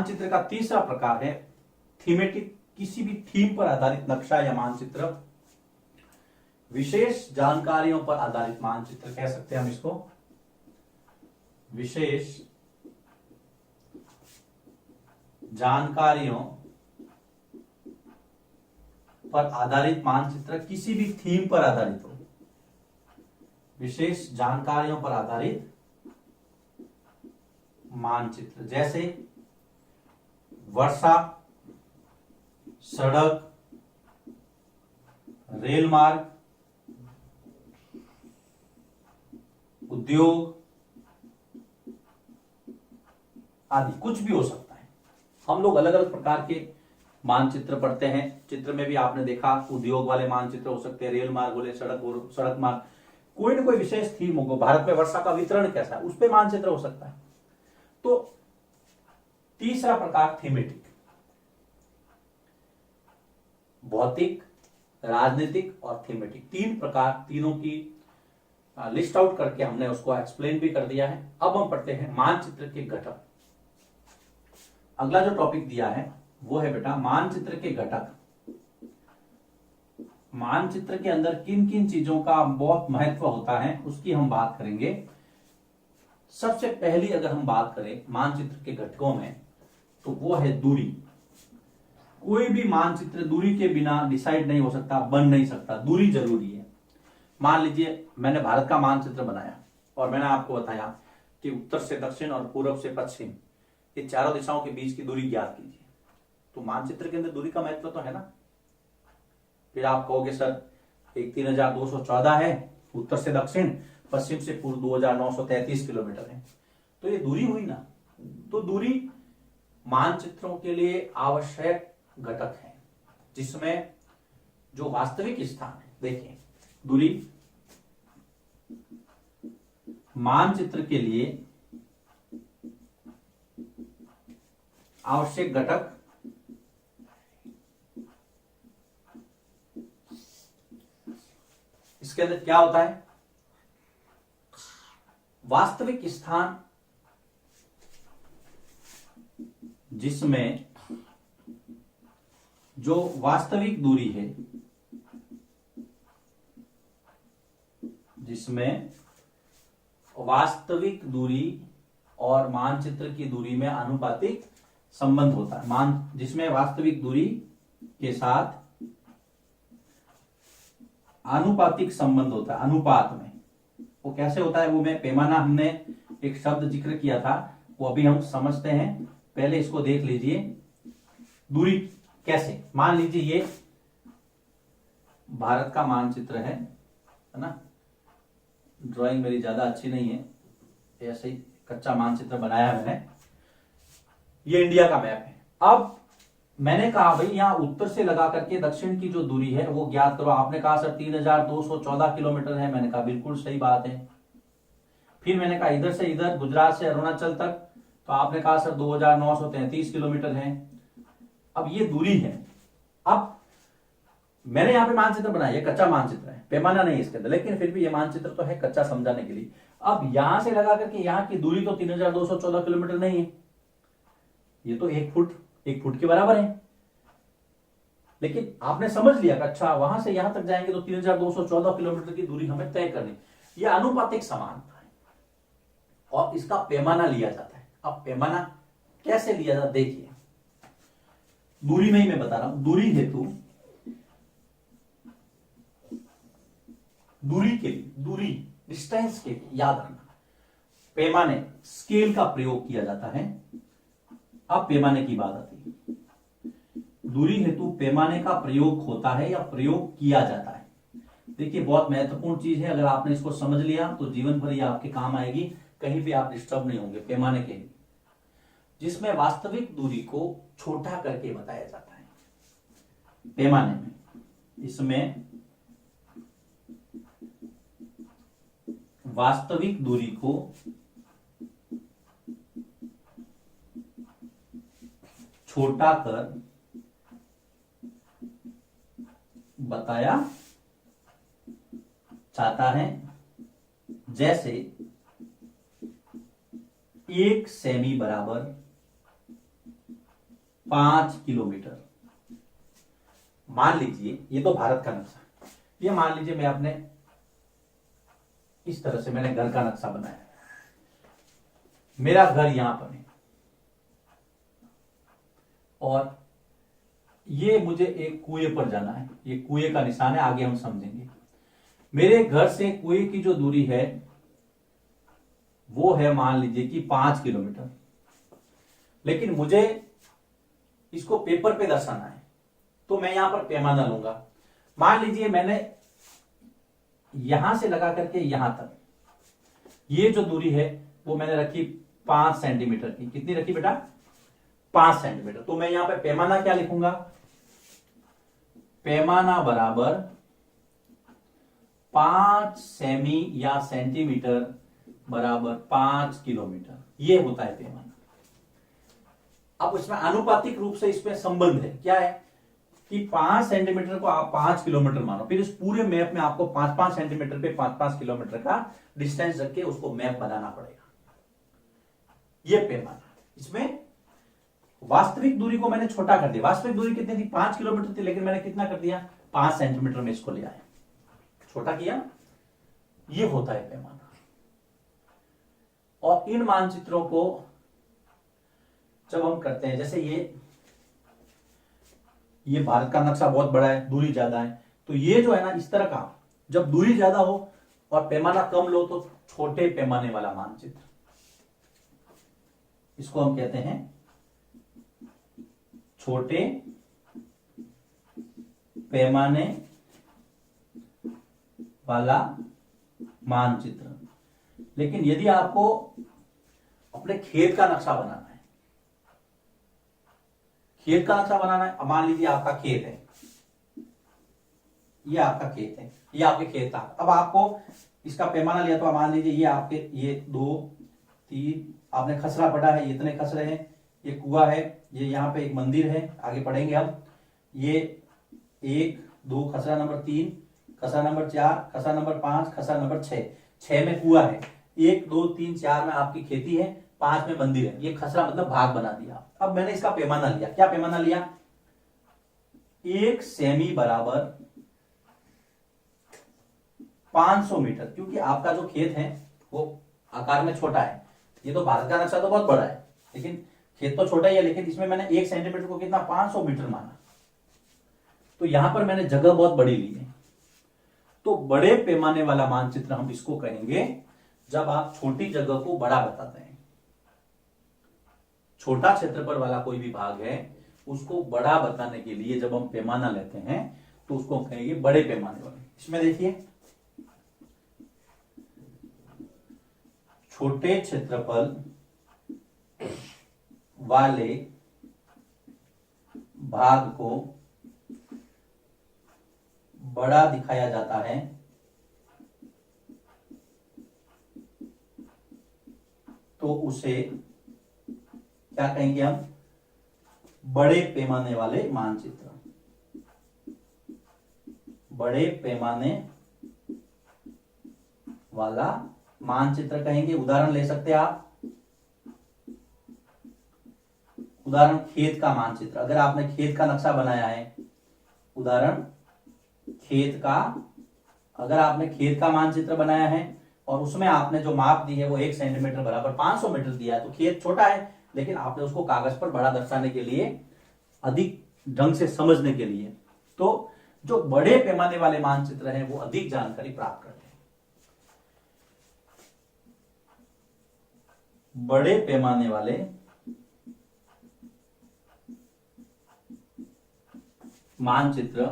मानचित्र का तीसरा प्रकार है थीमेटिक, किसी भी थीम पर आधारित नक्शा या मानचित्र, विशेष जानकारियों पर आधारित मानचित्र कह सकते हैं हम इसको। विशेष जानकारियों पर आधारित मानचित्र, किसी भी थीम पर आधारित हो, विशेष जानकारियों पर आधारित मानचित्र, जैसे वर्षा, सड़क, रेल मार्ग, उद्योग आदि, कुछ भी हो सकता है। हम लोग अलग अलग प्रकार के मानचित्र पढ़ते हैं। चित्र में भी आपने देखा उद्योग वाले मानचित्र हो सकते हैं, रेल मार्ग बोले, सड़क मार्ग, कोई ना कोई विशेष थीम होगा। भारत में वर्षा का वितरण कैसा है, उस पर मानचित्र हो सकता है। तो तीसरा प्रकार थीमेटिक, भौतिक, राजनीतिक और थीमेटिक, तीन प्रकार, तीनों की लिस्ट आउट करके हमने उसको एक्सप्लेन भी कर दिया है। अब हम पढ़ते हैं मानचित्र के घटक। अगला जो टॉपिक दिया है वो है बेटा मानचित्र के घटक। मानचित्र के अंदर किन किन चीजों का बहुत महत्व होता है उसकी हम बात करेंगे। सबसे पहली अगर हम बात करें मानचित्र के घटकों में तो वो है दूरी। कोई भी मानचित्र दूरी के बिना डिसाइड नहीं हो सकता, बन नहीं सकता, दूरी जरूरी है। मान लीजिए मैंने भारत का मानचित्र बनाया और मैंने आपको बताया कि उत्तर से दक्षिण और पूर्व से पश्चिम, ये चारों दिशाओं के बीच की दूरी ज्ञात कीजिए। तो मानचित्र के अंदर दूरी का महत्व तो है ना। फिर आप कहोगे सर एक 3214 है, उत्तर से दक्षिण, पश्चिम से पूर्व 2933 किलोमीटर है, तो ये दूरी हुई ना। तो दूरी मानचित्रों के लिए आवश्यक घटक है, जिसमें जो वास्तविक स्थान है, देखिए दूरी मानचित्र के लिए आवश्यक घटक इसके अंदर क्या होता है, वास्तविक स्थान जिसमें जो वास्तविक दूरी है, जिसमें वास्तविक दूरी और मानचित्र की दूरी में आनुपातिक संबंध होता है। जिसमें वास्तविक दूरी के साथ आनुपातिक संबंध होता है, अनुपात में। वो कैसे होता है, वो मैं पैमाना, हमने एक शब्द जिक्र किया था, वो अभी हम समझते हैं। पहले इसको देख लीजिए, दूरी कैसे। मान लीजिए ये भारत का मानचित्र है ना। ड्राइंग मेरी ज्यादा अच्छी नहीं है, ऐसे ही कच्चा मानचित्र बनाया मैंने। ये इंडिया का मैप है। अब मैंने कहा भाई यहां उत्तर से लगा करके दक्षिण की जो दूरी है वो ज्ञात करो। आपने कहा सर 3214 किलोमीटर है। मैंने कहा बिल्कुल सही बात है। फिर मैंने कहा इधर से इधर, गुजरात से अरुणाचल तक, तो आपने कहा सर 2933 किलोमीटर है। अब ये दूरी है। अब मैंने यहां पे मानचित्र बनाया, ये कच्चा मानचित्र है, पैमाना नहीं है इसके अंदर, लेकिन फिर भी ये मानचित्र तो है कच्चा समझाने के लिए। अब यहां से लगा करके यहां की दूरी तो 3214 किलोमीटर नहीं है, ये तो 1 फुट के बराबर है। लेकिन आपने समझ लिया कि अच्छा वहां से यहां तक जाएंगे तो 3214 किलोमीटर की दूरी हमें तय करनी। यह अनुपातिक समानता है और इसका पैमाना लिया जाता है। अब पैमाना कैसे लिया जाता है, देखिए दूरी में ही मैं बता रहा हूं। दूरी हेतु, दूरी के लिए, दूरी डिस्टेंस के लिए याद रखना पैमाने, स्केल का प्रयोग किया जाता है। अब पैमाने की बात आती है। दूरी हेतु पैमाने का प्रयोग होता है या प्रयोग किया जाता है। देखिए बहुत महत्वपूर्ण चीज है, अगर आपने इसको समझ लिया तो जीवन भर ये आपके काम आएगी, कहीं भी आप डिस्टर्ब नहीं होंगे। पैमाने के लिए जिसमें वास्तविक दूरी को छोटा करके बताया जाता है। पैमाने में इसमें वास्तविक दूरी को छोटा कर बताया जाता है। जैसे 1 सेमी बराबर 5 किलोमीटर। मान लीजिए ये तो भारत का नक्शा, ये मान लीजिए मैं अपने इस तरह से मैंने घर का नक्शा बनाया, मेरा घर यहां पर है और ये मुझे एक कुएं पर जाना है, ये कुएं का निशान है, आगे हम समझेंगे। मेरे घर से कुएं की जो दूरी है वो है मान लीजिए कि 5 किलोमीटर, लेकिन मुझे इसको पेपर पे दर्शाना है, तो मैं यहां पर पैमाना लूंगा। मान लीजिए मैंने यहां से लगा करके यहां तक ये जो दूरी है वो मैंने रखी 5 सेंटीमीटर की। कितनी रखी बेटा? 5 सेंटीमीटर। तो मैं यहां पे पैमाना क्या लिखूंगा? पैमाना बराबर 5 सेमी या सेंटीमीटर बराबर 5 किलोमीटर, ये होता है पैमाना। अब इसमें आनुपातिक रूप से इसमें संबंध है, क्या है कि 5 सेंटीमीटर को आप 5 किलोमीटर मानो, फिर इस पूरे मैप में आपको 5-5 सेंटीमीटर पे 5-5 किलोमीटर का डिस्टेंस रख के उसको मैप बनाना पड़ेगा। ये पैमाना, इसमें वास्तविक दूरी को मैंने छोटा कर दिया। वास्तविक दूरी कितनी थी? 5 किलोमीटर थी, लेकिन मैंने कितना कर दिया? 5 सेंटीमीटर में इसको ले आया, छोटा किया। ये होता है पैमाना। और इन मानचित्रों को जब हम करते हैं, जैसे ये भारत का नक्शा बहुत बड़ा है, दूरी ज्यादा है, तो ये जो है ना इस तरह का, जब दूरी ज्यादा हो और पैमाना कम लो तो छोटे पैमाने वाला मानचित्र, इसको हम कहते हैं छोटे पैमाने वाला मानचित्र। लेकिन यदि आपको अपने खेत का नक्शा बनाना है, खेत का नक्शा बनाना है, मान लीजिए आपका खेत है, ये आपका खेत है, ये आपके खेत था। अब आपको इसका पैमाना लिया तो मान लीजिए ये आपके, ये 2 3 आपने खसरा पढ़ा है, ये इतने खसरे हैं, ये कुआं है, ये यहाँ पे एक मंदिर है, आगे पढ़ेंगे हम। ये 1 2 खसरा नंबर 3, खसरा नंबर 4, खसरा नंबर 5, खसरा नंबर 6, 6 में कुआं है, 1 2 3 4 में आपकी खेती है, 5 में मंदिर है। ये खसरा मतलब भाग बना दिया। अब मैंने इसका पैमाना लिया, क्या पैमाना लिया? 1 सेमी बराबर 500 मीटर, क्योंकि आपका जो खेत है वो आकार में छोटा है। ये तो भारत का नक्शा तो बहुत बड़ा है, लेकिन खेत तो छोटा ही है, लेकिन इसमें मैंने 1 सेंटीमीटर को कितना 500 मीटर माना, तो यहां पर मैंने जगह बहुत बड़ी ली है। तो बड़े पैमाने वाला मानचित्र हम इसको कहेंगे जब आप छोटी जगह को बड़ा बताते हैं। छोटा क्षेत्रफल वाला कोई भी भाग है उसको बड़ा बताने के लिए जब हम पैमाना लेते हैं तो उसको हम कहेंगे बड़े पैमाने वाले। इसमें देखिए छोटे क्षेत्रफल वाले भाग को बड़ा दिखाया जाता है तो उसे क्या कहेंगे हम? बड़े पैमाने वाले मानचित्र। बड़े पैमाने वाला मानचित्र कहेंगे। उदाहरण ले सकते हैं आप, उदाहरण खेत का मानचित्र। अगर आपने खेत का नक्शा बनाया है, उदाहरण खेत का, अगर आपने खेत का मानचित्र बनाया है और उसमें आपने जो माप दी है वो 1 सेंटीमीटर बराबर 500 मीटर दिया है, तो खेत छोटा है, लेकिन आपने उसको कागज पर बड़ा दर्शाने के लिए, अधिक ढंग से समझने के लिए, तो जो बड़े पैमाने वाले मानचित्र हैं वो अधिक जानकारी प्राप्त करते हैं। बड़े पैमाने वाले मानचित्र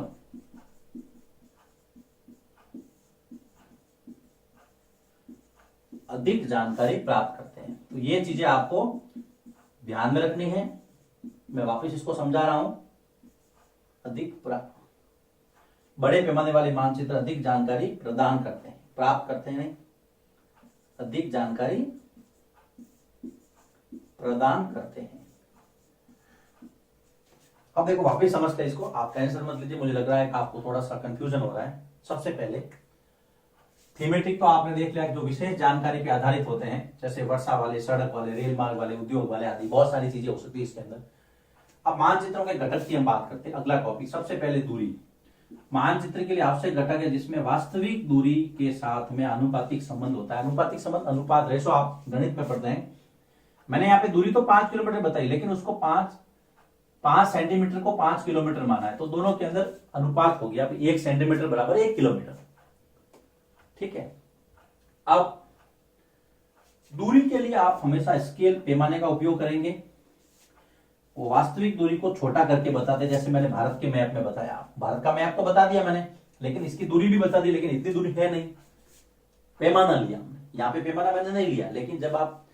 अधिक जानकारी प्राप्त करते हैं। तो ये चीजें आपको ध्यान में रखनी है। मैं वापस इसको समझा रहा हूं। बड़े पैमाने वाले मानचित्र अधिक जानकारी प्रदान करते हैं, प्राप्त करते हैं, अधिक जानकारी प्रदान करते हैं। अब देखो वापस समझते हैं इसको। आप टेंशन मत लीजिए, मुझे लग रहा है कि आपको थोड़ा सा कंफ्यूजन हो रहा है। सबसे पहले थीमेटिक तो आपने देख लिया, जो विशेष जानकारी पे आधारित होते हैं, जैसे वर्षा वाले, सड़क वाले, रेल मार्ग वाले, उद्योग वाले आदि बहुत सारी चीजें हो सकती है इसके अंदर। अब मानचित्रों के घटक की हम बात करते हैं। अगला टॉपिक, सबसे पहले दूरी। मानचित्र के लिए आवश्यक घटक है जिसमें वास्तविक दूरी के साथ में आनुपातिक संबंध होता है। आनुपातिक संबंध, अनुपात, रेशो आप गणित में पढ़ते हैं। मैंने यहाँ पे दूरी तो 5 किलोमीटर बताई, लेकिन उसको 5 सेंटीमीटर को 5 किलोमीटर माना है, तो दोनों के अंदर अनुपात हो गया। 1 सेंटीमीटर बराबर 1 किलोमीटर। ठीक है। अब दूरी के लिए आप हमेशा स्केल, पैमाने का उपयोग करेंगे। वो वास्तविक दूरी को छोटा करके बताते, जैसे मैंने भारत के मैप में बताया। भारत का मैप तो बता दिया मैंने, लेकिन इसकी दूरी भी बता दी, लेकिन इतनी दूरी है नहीं, पैमाना लिया हमने। यहाँ पे पैमाना मैंने नहीं लिया, लेकिन जब आप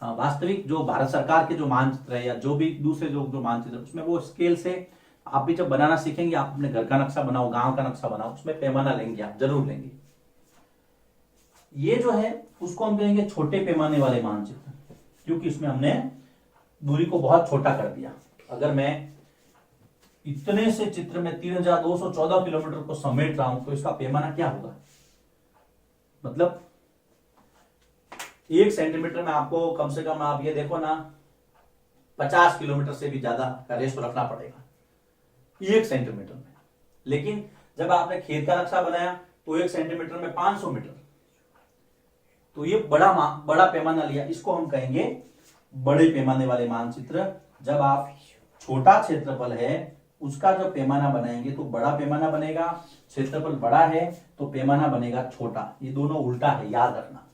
वास्तविक जो भारत सरकार के जो मानचित्र है या जो भी दूसरे जो मानचित्र, उसमें वो स्केल से आप भी जब बनाना सीखेंगे, आप अपने घर का नक्शा बनाओ, गांव का नक्शा बनाओ, उसमें पैमाना लेंगे, आप जरूर लेंगे। ये जो है उसको हम कहेंगे छोटे पैमाने वाले मानचित्र, क्योंकि इसमें हमने दूरी को बहुत छोटा कर दिया। अगर मैं इतने से चित्र में 3214 किलोमीटर को समेट रहा हूं, तो इसका पैमाना क्या होगा? मतलब 1 सेंटीमीटर में आपको कम से कम, आप ये देखो ना, 50 किलोमीटर से भी ज्यादा का रेशो रखना पड़ेगा 1 सेंटीमीटर में। लेकिन जब आपने खेत का नक्शा बनाया तो 1 सेंटीमीटर में 500 मीटर, तो ये बड़ा पैमाना लिया। इसको हम कहेंगे बड़े पैमाने वाले मानचित्र। जब आप छोटा क्षेत्रफल है उसका जब पैमाना बनाएंगे तो बड़ा पैमाना बनेगा, क्षेत्रफल बड़ा है तो पैमाना बनेगा छोटा। ये दोनों उल्टा है, याद रखना।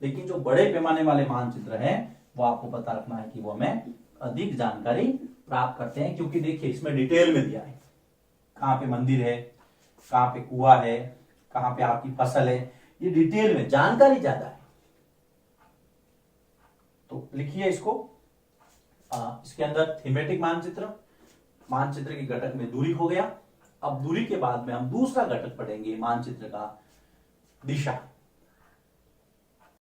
लेकिन जो बड़े पैमाने वाले मानचित्र है वो आपको पता रखना है कि वो हमें अधिक जानकारी प्राप्त करते हैं, क्योंकि देखिए इसमें डिटेल में दिया है, कहां पे मंदिर है, कहां पे कुआं है, कहां पे आपकी फसल है, ये डिटेल में जानकारी ज्यादा है। तो लिखिए इसको। इसके अंदर थीमेटिक मानचित्र, मानचित्र के घटक में दूरी हो गया। अब दूरी के बाद में हम दूसरा घटक पढ़ेंगे मानचित्र का, दिशा।